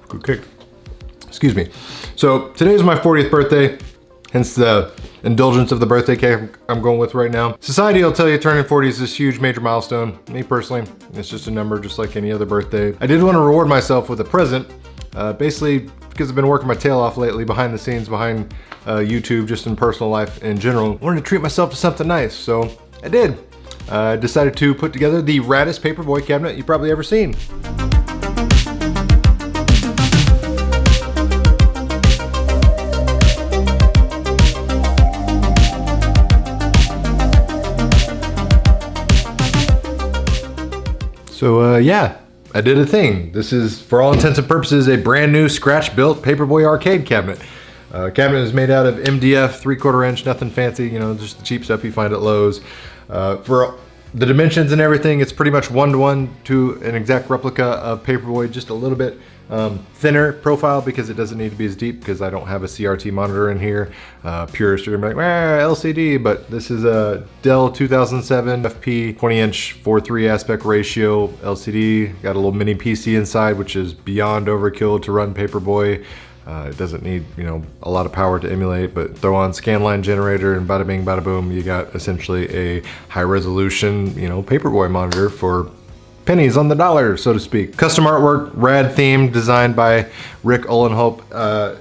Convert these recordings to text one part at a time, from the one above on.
Good kick. Excuse me. So today's my 40th birthday, hence the indulgence of the birthday cake I'm going with right now. Society will tell you turning 40 is this huge major milestone. Me personally, it's just a number just like any other birthday. I did want to reward myself with a present, basically because I've been working my tail off lately behind the scenes, behind YouTube, just in personal life in general. I wanted to treat myself to something nice, so I did. I decided to put together the raddest paperboy cabinet you've probably ever seen. So yeah, I did a thing. This is, for all intents and purposes, a brand new scratch-built paperboy arcade cabinet. Cabinet is made out of MDF, 3/4 inch, nothing fancy, you know, just the cheap stuff you find at Lowe's. For the dimensions and everything, it's pretty much 1-to-1 to an exact replica of paperboy, just a little bit thinner profile because it doesn't need to be as deep because I don't have a CRT monitor in here. Purists are gonna be like, LCD, but this is a Dell 2007 FP 20-inch 4:3 aspect ratio LCD. Got a little mini PC inside, which is beyond overkill to run paperboy. It doesn't need, you know, a lot of power to emulate, but throw on scanline generator and bada bing, bada boom, you got essentially a high resolution, you know, paperboy monitor for pennies on the dollar, so to speak. Custom artwork, Rad theme, designed by Rick Olenhope.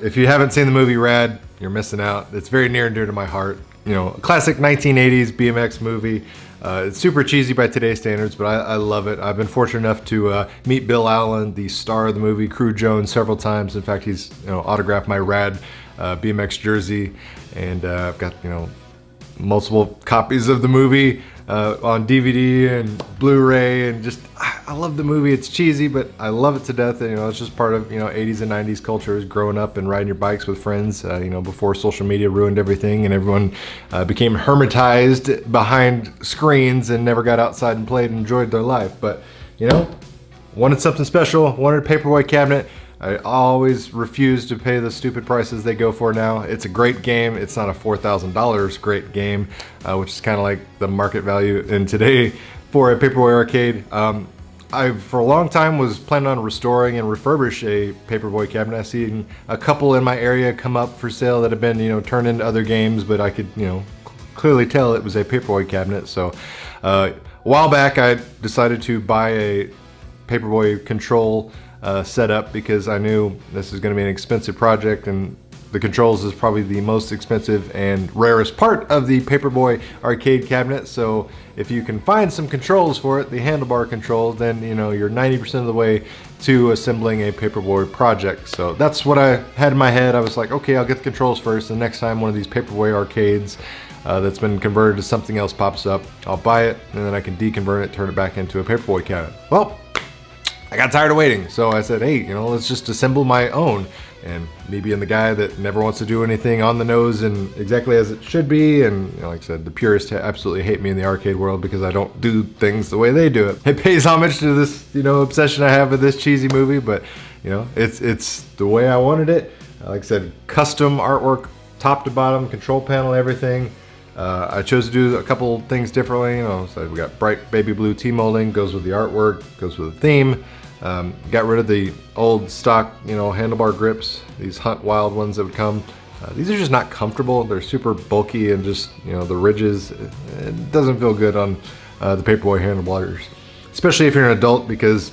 If you haven't seen the movie Rad, you're missing out. It's very near and dear to my heart. You know, a classic 1980s BMX movie. It's super cheesy by today's standards, but I love it. I've been fortunate enough to meet Bill Allen, the star of the movie, Crew Jones, several times. In fact, he's, you know, autographed my Rad BMX jersey, and I've got, you know, multiple copies of the movie on DVD and Blu-ray, and just I love the movie. It's cheesy, but I love it to death. And, you know, it's just part of, you know, 80s and 90s culture, is growing up and riding your bikes with friends, you know, before social media ruined everything and everyone became hermetized behind screens and never got outside and played and enjoyed their life. But, you know, wanted something special, wanted a paperboy cabinet. I always refuse to pay the stupid prices they go for now. It's a great game. It's not a $4,000 great game, which is kind of like the market value in today for a paperboy arcade. I, for a long time, was planning on restoring and refurbish a paperboy cabinet. I've seen a couple in my area come up for sale that have been, you know, turned into other games, but I could, you know, clearly tell it was a paperboy cabinet. So a while back, I decided to buy a paperboy control setup because I knew this is going to be an expensive project, and the controls is probably the most expensive and rarest part of the paperboy arcade cabinet. So if you can find some controls for it, the handlebar controls, then, you know, you're 90% of the way to assembling a paperboy project. So that's what I had in my head. I was like, okay, I'll get the controls first. The next time one of these paperboy arcades that's been converted to something else pops up, I'll buy it, and then I can deconvert it, turn it back into a paperboy cabinet. Well, I got tired of waiting, so I said, hey, you know, let's just assemble my own. And me being the guy that never wants to do anything on the nose and exactly as it should be, and, you know, like I said, the purists absolutely hate me in the arcade world because I don't do things the way they do it. It pays homage to this, you know, obsession I have with this cheesy movie, but, you know, it's the way I wanted it. Like I said, custom artwork, top to bottom, control panel, everything. I chose to do a couple things differently. You know, so we got bright baby blue T-molding, goes with the artwork, goes with the theme. Got rid of the old stock, you know, handlebar grips, these Hunt Wild ones that would come. These are just not comfortable. They're super bulky, and just, you know, the ridges, it doesn't feel good on the paperboy handlebars, especially if you're an adult, because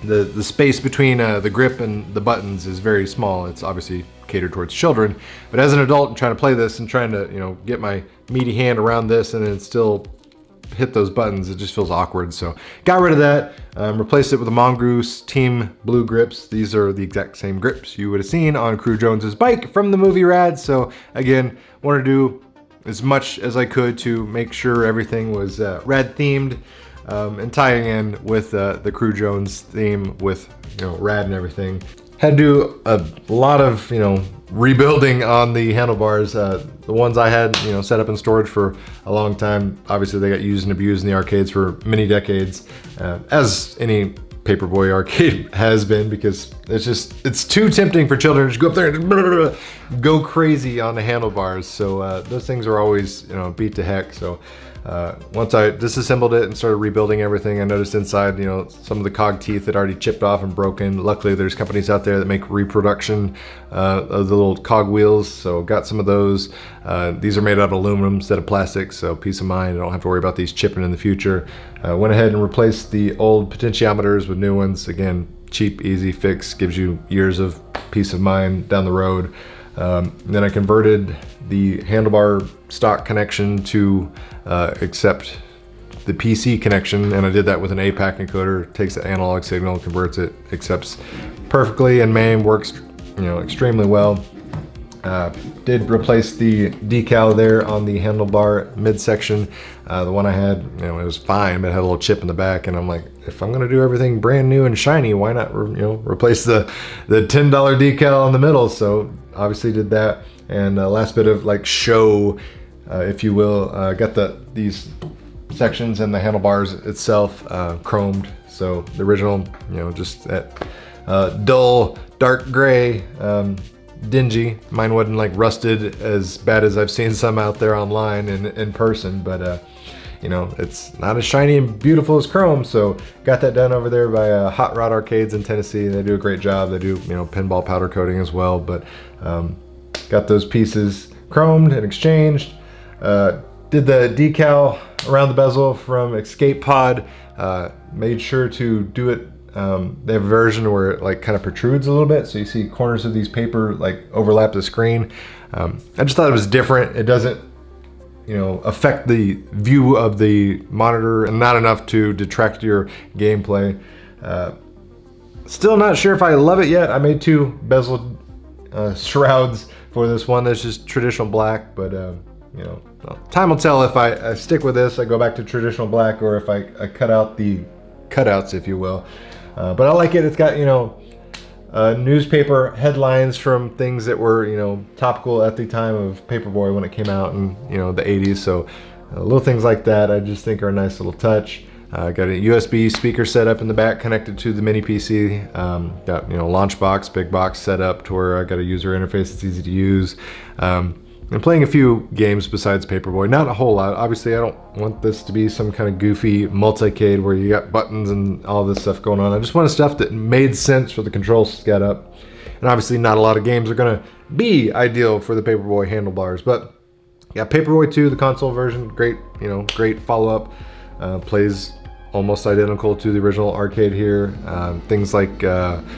the space between the grip and the buttons is very small. It's obviously catered towards children, but as an adult, I'm trying to play this and trying to, you know, get my meaty hand around this and then still hit those buttons, it just feels awkward. So got rid of that, replaced it with the Mongoose Team Blue grips. These are the exact same grips you would have seen on Crew Jones's bike from the movie Rad. So again, wanted to do as much as I could to make sure everything was Rad themed, and tying in with the Crew Jones theme with, you know, Rad and everything. Had to do a lot of, you know, rebuilding on the handlebars. The ones I had, you know, set up in storage for a long time, obviously they got used and abused in the arcades for many decades, as any paperboy arcade has been, because it's too tempting for children to just go up there and go crazy on the handlebars. So those things are always, you know, beat to heck. So Once I disassembled it and started rebuilding everything, I noticed inside, you know, some of the cog teeth had already chipped off and broken. Luckily, there's companies out there that make reproduction of the little cog wheels, so got some of those. These are made out of aluminum instead of plastic, so peace of mind. I don't have to worry about these chipping in the future. Went ahead and replaced the old potentiometers with new ones. Again, cheap, easy fix, gives you years of peace of mind down the road. Then I converted the handlebar stock connection to accept the PC connection, and I did that with an APAC encoder. Takes the analog signal, converts it, accepts perfectly, and MAME works, you know, extremely well. Did replace the decal there on the handlebar midsection. The one I had, you know, it was fine, but it had a little chip in the back, and I'm like, if I'm gonna do everything brand new and shiny, why not, you know, replace the $10 decal in the middle? So obviously did that, and last bit of like show, if you will, got these sections and the handlebars itself chromed. So the original, you know, just that dull dark gray. Dingy. Mine wasn't like rusted as bad as I've seen some out there online and in person, but you know, it's not as shiny and beautiful as chrome. So got that done over there by Hot Rod Arcades in Tennessee. They do a great job. They do, you know, pinball powder coating as well, but got those pieces chromed and exchanged. Did the decal around the bezel from Escape Pod. Made sure to do it. They have a version where it like kind of protrudes a little bit, so you see corners of these paper like overlap the screen. I just thought it was different. It doesn't, you know, affect the view of the monitor, and not enough to detract your gameplay. Still not sure if I love it yet. I made two bezeled shrouds for this one. That's just traditional black, but you know, time will tell if I stick with this. I go back to traditional black, or if I cut out the cutouts, if you will. But I like it. It's got, you know, newspaper headlines from things that were, you know, topical at the time of Paperboy when it came out in, you know, the 80s. So little things like that I just think are a nice little touch. Got a USB speaker set up in the back connected to the mini PC. Got, you know, launch box, big box set up to where I got a user interface that's easy to use. I'm playing a few games besides Paperboy, not a whole lot. Obviously, I don't want this to be some kind of goofy multicade where you got buttons and all this stuff going on. I just wanted stuff that made sense for the control setup. And obviously, not a lot of games are gonna be ideal for the Paperboy handlebars, but yeah, Paperboy 2, the console version, great, you know, great follow-up. Plays almost identical to the original arcade here. Things like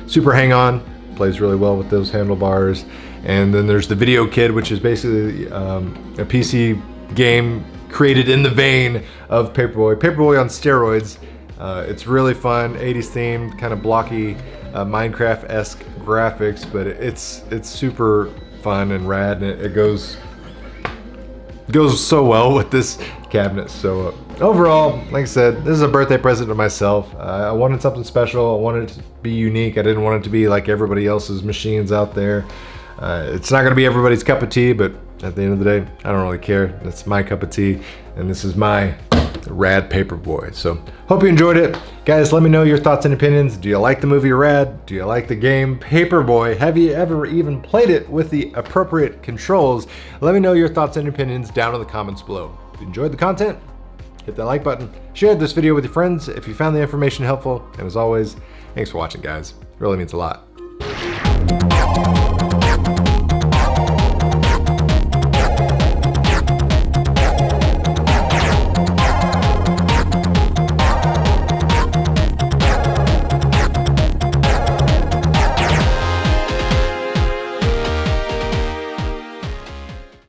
Super Hang-On plays really well with those handlebars. And then there's the Video Kid, which is basically a PC game created in the vein of Paperboy. Paperboy on steroids. It's really fun, 80s themed, kind of blocky, Minecraft-esque graphics, but it's super fun and rad, and it goes so well with this cabinet. So overall, like I said, this is a birthday present to myself. I wanted something special. I wanted it to be unique. I didn't want it to be like everybody else's machines out there. It's not going to be everybody's cup of tea, but at the end of the day, I don't really care. That's my cup of tea, and this is my Rad Paperboy. So hope you enjoyed it. Guys, let me know your thoughts and opinions. Do you like the movie Rad? Do you like the game Paperboy? Have you ever even played it with the appropriate controls? Let me know your thoughts and opinions down in the comments below. If you enjoyed the content, hit that like button. Share this video with your friends if you found the information helpful. And as always, thanks for watching, guys. It really means a lot.